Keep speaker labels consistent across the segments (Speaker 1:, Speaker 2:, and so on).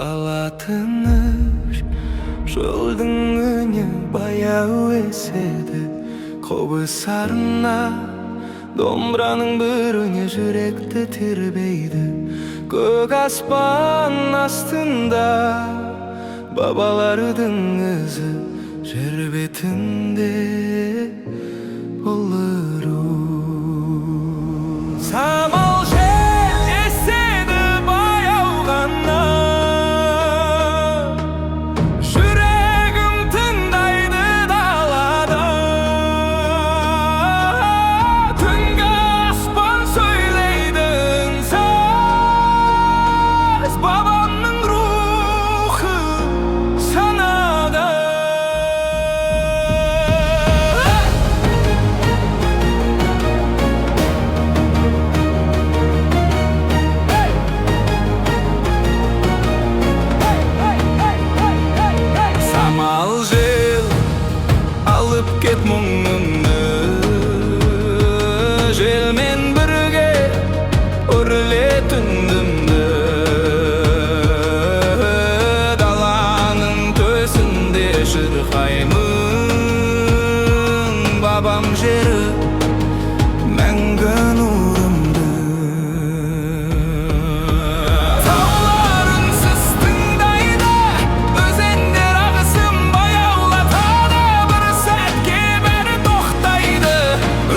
Speaker 1: Dala tыныш, жолдың үні баяу еседі. Қобыздарына домбыраның бір үні жүректі тербейді. Көк аспан астында бабалардың ізі, жер бетінде ұлы самал жел еседі баяу ғана. Жүрегім тыңдайды далада. Түнгі аспан сөйлейді үнсіз, бабамның рухы санада. Самал жел алып кет мұңымды, желмен бірге үрле түндімді. Даланың төсінде шырқаймын бабам жері мәңгі нұрымды. Таулар үнсіз тыңдайды, өзендер ағысын баяулатады. Бір сәтке бәрі тоқтайды,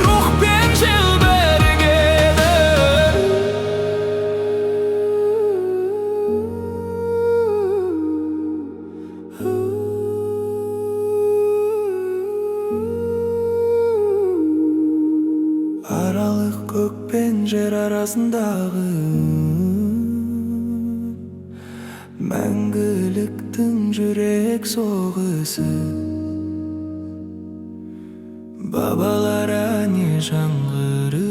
Speaker 1: рух пен жел бірігеді. Аралық көк пен жер арасындағы мәңгіліктің жүрек соғысы. Бабалар әне жаңғырып,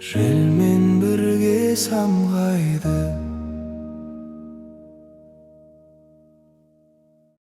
Speaker 1: желмен бірге самғайды.